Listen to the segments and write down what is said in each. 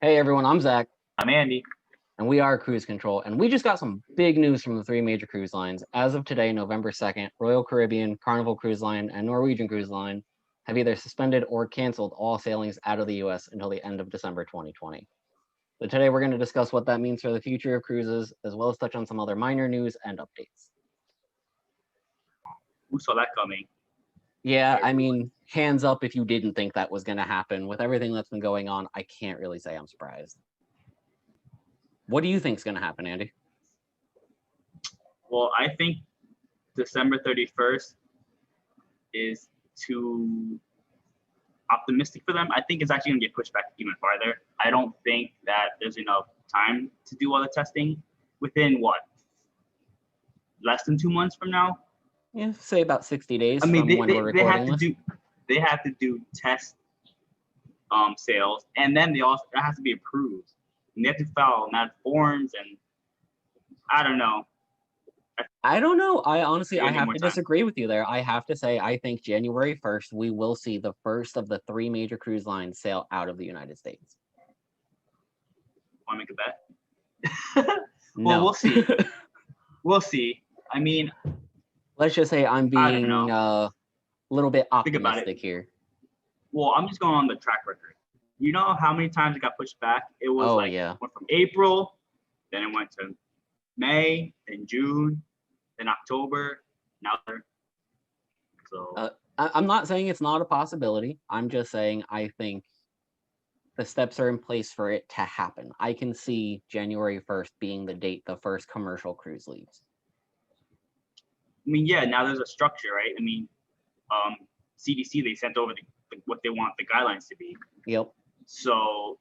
Hey everyone, I'm Zach, I'm Andy. and we are Cruise Control, and we just got some big news from the three major cruise lines. As of today, November 2nd, Royal Caribbean, Carnival Cruise Line, and Norwegian Cruise Line have either suspended or canceled all sailings out of the US until the end of December 2020. So today we're going to discuss what that means for the future of cruises, as well as touch on some other minor news and updates. Who saw that coming? Yeah, I mean, hands up if you didn't think that was going to happen. With everything that's been going on, I can't really say I'm surprised. What do you think's going to happen, Andy? Well, I think December 31st is too optimistic for them. I think it's actually going to get pushed back even farther. I don't think that there's enough time to do all the testing within less than 2 months from now. Yeah, say about 60 days I mean, from when we're recording this. They have to do test sales, and then it has to be approved. And they have to file mad forms, and I don't know. I don't know. I honestly have to disagree with you there. I have to say, I think January 1st, we will see the first of the three major cruise lines sail out of the United States. Want to make a bet? Well, No. we'll see. We'll see. I mean, let's just say I'm being a little bit optimistic here. Well, I'm just going on the track record. You know how many times it got pushed back? It was went from April, then it went to May, then June, then October, now. So I'm not saying it's not a possibility. I'm just saying I think the steps are in place for it to happen. I can see January 1st being the date the first commercial cruise leaves. I mean, yeah, now there's a structure, right? I mean, CDC, they sent over what they want the guidelines to be. Yep. So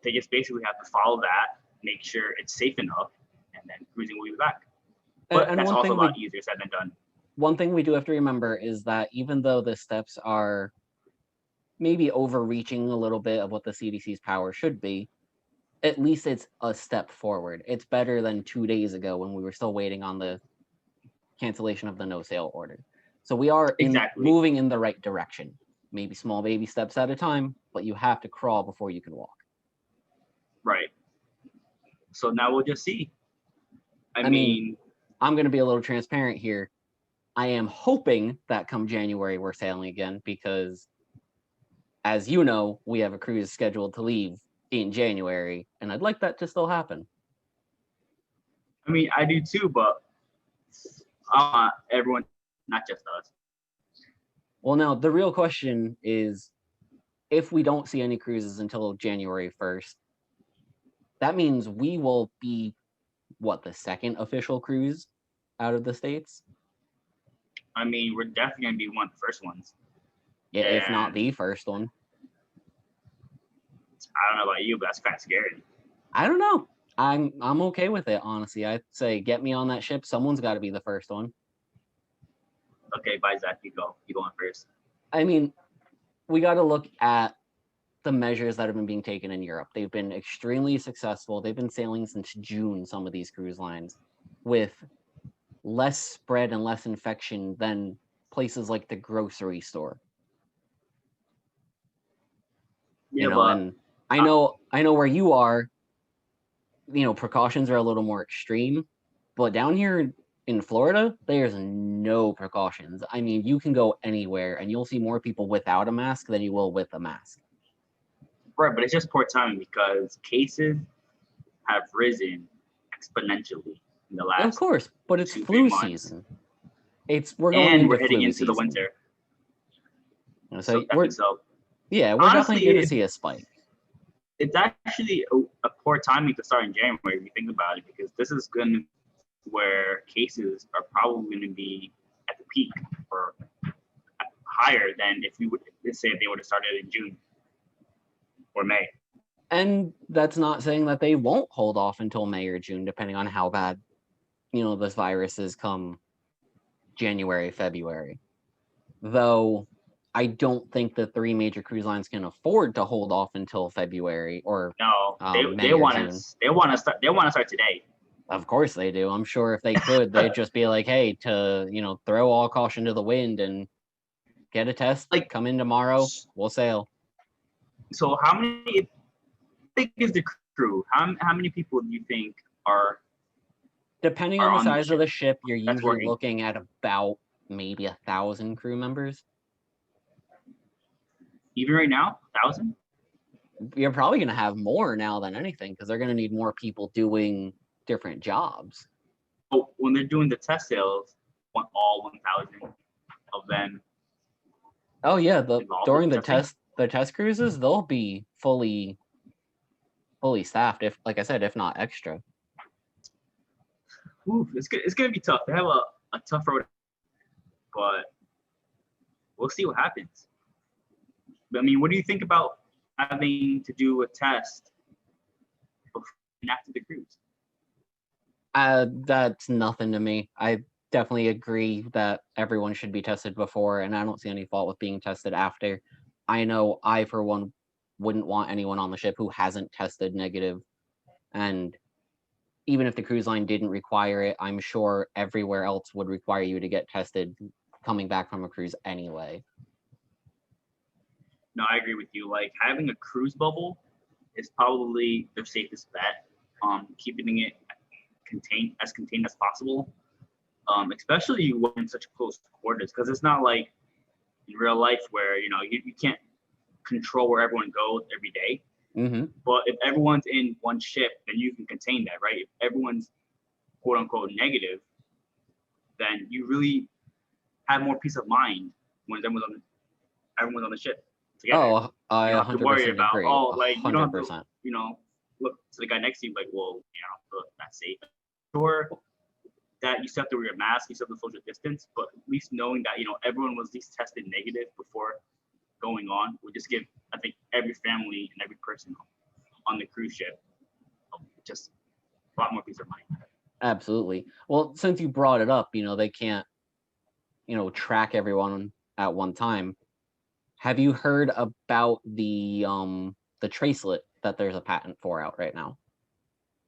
they just basically have to follow that, make sure it's safe enough, and then cruising will be back. But and that's also a lot easier said than done. One thing we do have to remember is that even though the steps are maybe overreaching a little bit of what the CDC's power should be, at least it's a step forward. It's better than 2 days ago when we were still waiting on the cancellation of the no sail order. So we are moving in the right direction. Maybe small baby steps at a time, but you have to crawl before you can walk. Right. So now we'll just see. I mean, I'm going to be a little transparent here. I am hoping that come January we're sailing again because, as you know, we have a cruise scheduled to leave in January, and I'd like that to still happen. I mean, I do too, but I want everyone, not just us. Well, now, the real question is, if we don't see any cruises until January 1st, that means we will be, the second official cruise out of the States? I mean, we're definitely going to be one of the first ones. Yeah, if not the first one. I don't know about you, but that's kind of scary. I don't know. I'm okay with it, honestly. I'd say get me on that ship. Someone's got to be the first one. Okay, bye, Zach. You go. You go on first. I mean, we got to look at the measures that have been being taken in Europe. They've been extremely successful. They've been sailing since June, some of these cruise lines, with less spread and less infection than places like the grocery store. And I know where you are, precautions are a little more extreme, but down here in Florida, there's no precautions. I mean, you can go anywhere and you'll see more people without a mask than you will with a mask. Right, but it's just poor timing because cases have risen exponentially in the last. Of course, but it's flu season. We're heading into the winter. So we're definitely going to see a spike. It's actually a poor timing to start in January if you think about it, because this is going to where cases are probably going to be at the peak or higher than if they would have started in June or May. And that's not saying that they won't hold off until May or June, depending on how bad, this virus is come January, February. Though I don't think the three major cruise lines can afford to hold off until February or they want to start today. Of course they do. I'm sure if they could, they'd just be like, hey, to throw all caution to the wind and get a test. Come in tomorrow, we'll sail. So how many? big is the crew? How many people do you think are Depending on the on the size of ship the ship, you're that's usually working? looking at about maybe 1,000 crew members. Even right now, 1,000? You're probably going to have more now than anything because they're going to need more people doing different jobs. So when they're doing the test sails, want all 1,000 of them Oh yeah, involved during with testing? the test cruises, they'll be fully staffed, if, like I said, if not extra. Ooh, it's gonna be tough. They have a tough road, but we'll see what happens. I mean, what do you think about having to do a test before and after the cruise? That's nothing to me. I definitely agree that everyone should be tested before, and I don't see any fault with being tested after. I know I, for one, wouldn't want anyone on the ship who hasn't tested negative, and even if the cruise line didn't require it, I'm sure everywhere else would require you to get tested coming back from a cruise anyway. No, I agree with you. Like having a cruise bubble is probably the safest bet. Keeping it contained as possible. Especially when in such close quarters, because it's not like in real life where you can't control where everyone goes every day. Mm-hmm. But if everyone's in one ship, then you can contain that, right? If everyone's quote unquote negative, then you really have more peace of mind when everyone's on the ship together. Oh, I You don't have to worry 100% about agree. you don't have to 100%. look to the guy next to you like, well, that's safe. Sure, that you still have to wear your mask, you still have to social distance, but at least knowing that everyone was at least tested negative before going on would just give, I think, every family and every person on the cruise ship just a lot more peace of mind. Absolutely. Well, since you brought it up, they can't, track everyone at one time. Have you heard about the tracelet that there's a patent for out right now?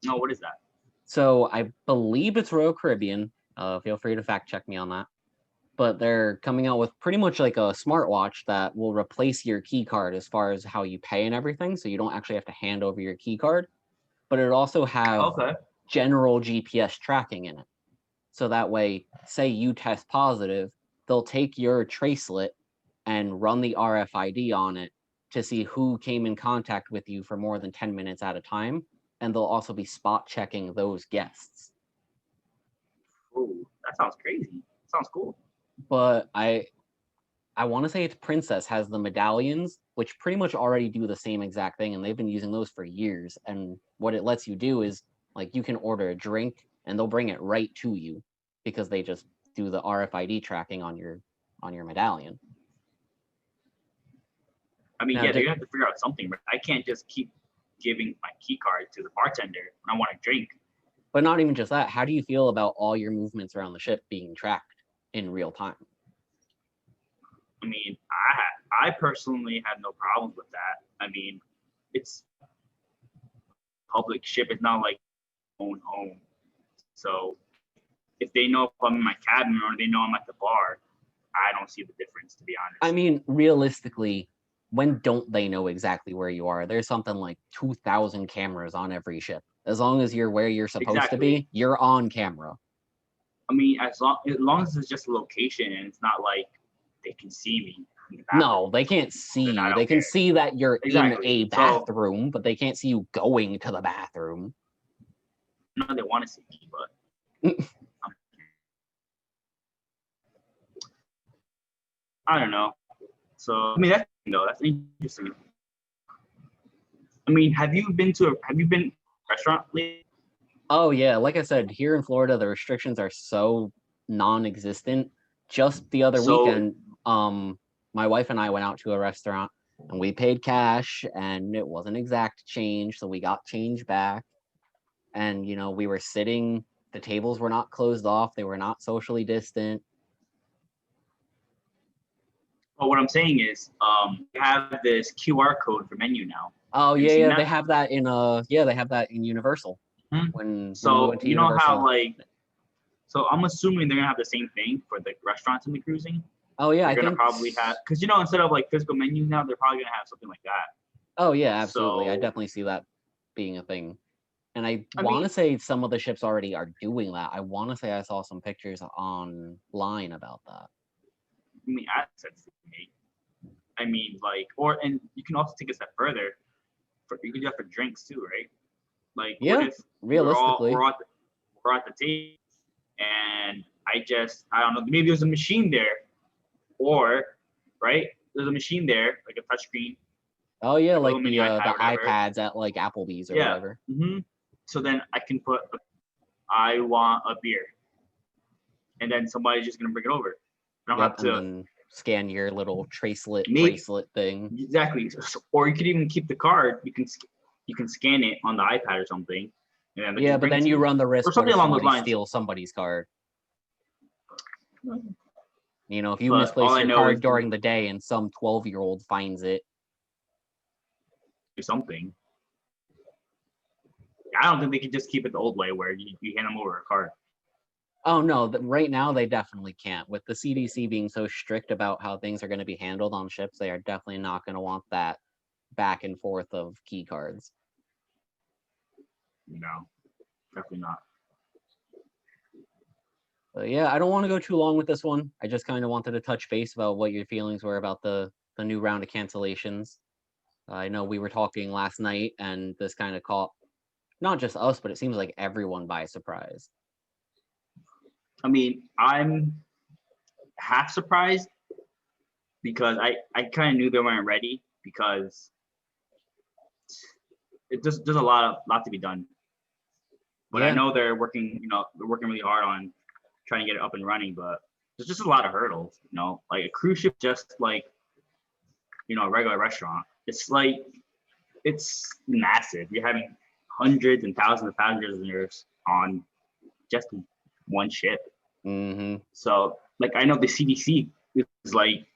No, what is that? So I believe it's Royal Caribbean. Feel free to fact check me on that. But they're coming out with pretty much like a smartwatch that will replace your key card as far as how you pay and everything. So you don't actually have to hand over your key card, but it also have general GPS tracking in it. So that way, say you test positive, they'll take your tracelet and run the RFID on it to see who came in contact with you for more than 10 minutes at a time. And they'll also be spot checking those guests. Ooh, that sounds crazy. Sounds cool. But I want to say it's Princess has the medallions, which pretty much already do the same exact thing, and they've been using those for years. And what it lets you do is, like, you can order a drink and they'll bring it right to you because they just do the RFID tracking on your medallion. I mean, they're gonna have to figure out something, but I can't just keep giving my key card to the bartender when I want a drink. But not even just that. How do you feel about all your movements around the ship being tracked in real time? I mean, I personally have no problems with that. I mean, it's public ship. It's not like own home. So if they know if I'm in my cabin or they know I'm at the bar, I don't see the difference, to be honest. I mean, realistically, when don't they know exactly where you are? There's something like 2,000 cameras on every ship. As long as you're where you're supposed to be, you're on camera. I mean, as long as it's just a location and it's not like they can see me. No, they can't see you. They can see that you're in a bathroom, but they can't see you going to the bathroom. No, they want to see me, but I don't know. So I mean, that's interesting. I mean, have you been to a restaurant lately? Oh yeah, like I said, here in Florida, the restrictions are so non-existent. Just the other weekend, my wife and I went out to a restaurant and we paid cash, and it wasn't exact change, so we got change back. And we were sitting, the tables were not closed off, they were not socially distant. But what I'm saying is, we have this QR code for menu now. Oh yeah, they have that in Universal. When you know how so I'm assuming they're gonna have the same thing for the restaurants and the cruising. Oh yeah, they're gonna probably have, because instead of like physical menus now, they're probably gonna have something like that. Oh yeah, absolutely. I definitely see that being a thing. And I I want mean, to say some of the ships already are doing that. I want to say I saw some pictures online about that. assets. I mean, like, and you can also take a step further. You can do that for drinks too, right? Like, what Yeah, if realistically. we're at the table, and I don't know, maybe there's a machine there, or right, there's a machine there, like a touchscreen, Oh yeah, like a like little mini the iPad, whatever. iPads at like Applebee's or Yeah. whatever. So then I can put, I want a beer, and then somebody's just gonna bring it over. I don't Yep, have and to. then scan your little tracelet Maybe bracelet thing. exactly, or you could even keep the card. You can scan it on the iPad or something, and then they Yeah, just but bring it then to you you, run the risk. or What something if along those somebody lines. steals somebody's card? You know, if you But all misplace I your know is card during the day and some 12-year-old finds it. do something. I don't think they can just keep it the old way where you hand them over a card. Oh no, right now they definitely can't. With the CDC being so strict about how things are going to be handled on ships, they are definitely not going to want that back and forth of key cards. No, definitely not. But yeah, I don't want to go too long with this one. I just kind of wanted to touch base about what your feelings were about the new round of cancellations. I know we were talking last night, and this kind of caught not just us, but it seems like everyone by surprise. I mean, I'm half surprised because I kind of knew they weren't ready because there's a lot to be done. But I Yeah, know they're working really hard on trying to get it up and running. But there's just a lot of hurdles. Like a cruise ship, just like a regular restaurant. It's like it's massive. You're having hundreds and thousands of passengers on just one ship. So like I know the CDC is like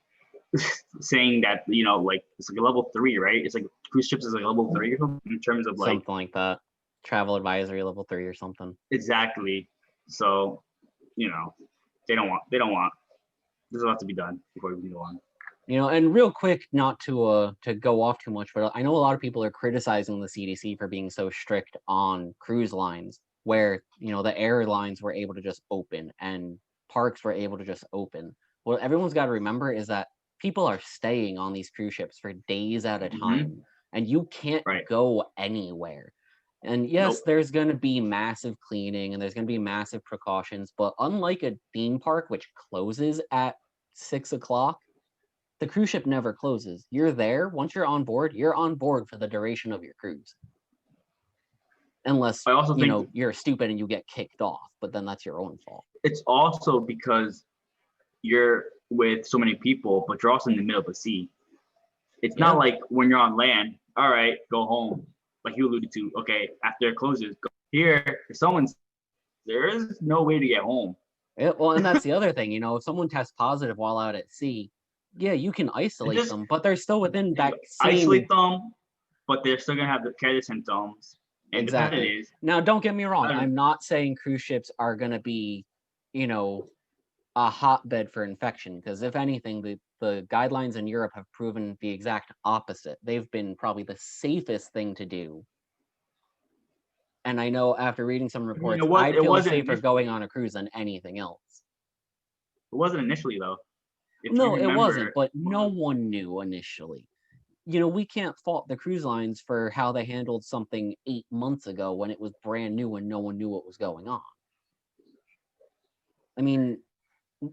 saying that like it's like a level 3, right? It's like cruise ships is like level 3 or something in terms of like something like that. Travel advisory level 3 or something. Exactly. So they don't want. There's a lot to be done before we can go on. And real quick, not to go off too much, but I know a lot of people are criticizing the CDC for being so strict on cruise lines, where the airlines were able to just open and parks were able to just open. What everyone's got to remember is that people are staying on these cruise ships for days at a time, and you can't go anywhere. And yes, there's going to be massive cleaning and there's going to be massive precautions, but unlike a theme park which closes at 6 o'clock, the cruise ship never closes. You're there. Once you're on board for the duration of your cruise. Unless, I also think you're stupid and you get kicked off, but then that's your own fault. It's also because you're with so many people, but you're also in the middle of the sea. It's not like when you're on land, all right, go home. Like you alluded to, okay, after it closes, go here. If there is no way to get home. Yeah, well, and that's the other thing, if someone tests positive while out at sea, yeah, you can isolate them, but they're still within that same... Isolate them, but they're still going to have the carry the symptoms. And exactly. Now, don't get me wrong. I'm not saying cruise ships are going to be, a hotbed for infection, because if anything, the guidelines in Europe have proven the exact opposite. They've been probably the safest thing to do. And I know after reading some reports, I'd feel safer going on a cruise than anything else. It wasn't initially, though. No, it wasn't, but no one knew initially. We can't fault the cruise lines for how they handled something 8 months ago when it was brand new and no one knew what was going on. I mean,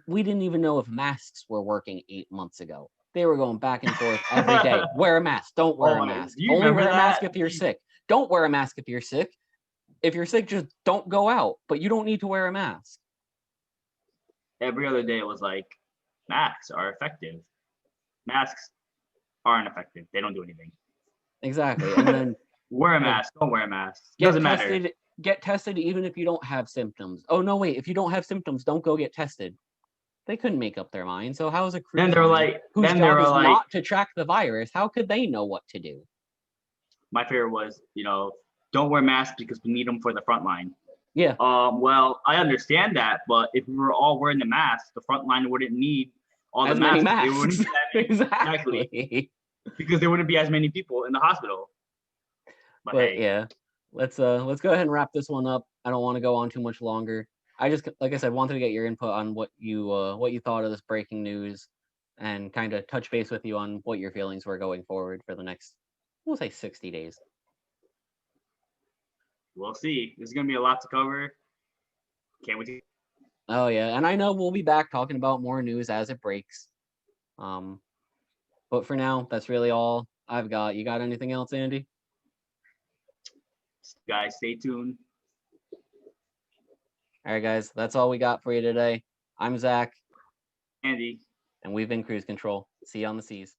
we didn't even know if masks were working 8 months ago. They were going back and forth every day. Wear a mask. Don't wear a mask. Only wear a mask if you're sick. Don't wear a mask if you're sick. If you're sick, just don't go out. But you don't need to wear a mask. Every other day it was like, masks are effective. Masks aren't effective. They don't do anything. Exactly. And then wear a mask. Don't wear a mask. Doesn't matter. Get tested even if you don't have symptoms. Oh no, wait! If you don't have symptoms, don't go get tested. They couldn't make up their mind. So how is a cruise line whose job is not to track the virus? How could they know what to do? My favorite was, don't wear masks because we need them for the front line. Yeah. Well, I understand that, but if we were all wearing the masks, the front line wouldn't need all the masks. They wouldn't be that many. Exactly. Because there wouldn't be as many people in the hospital. But But hey, yeah, let's go ahead and wrap this one up. I don't want to go on too much longer. I just, like I said, wanted to get your input on what you thought of this breaking news, and kind of touch base with you on what your feelings were going forward for the next, we'll say 60 days. we'll see. There's gonna be a lot to cover. Can't wait to. Oh yeah, and I know we'll be back talking about more news as it breaks. Um, but for now, that's really all I've got. You got anything else, Andy? Guys, stay tuned. All right, guys, that's all we got for you today. I'm Zach, Andy. and we've been Cruise Control. See you on the seas.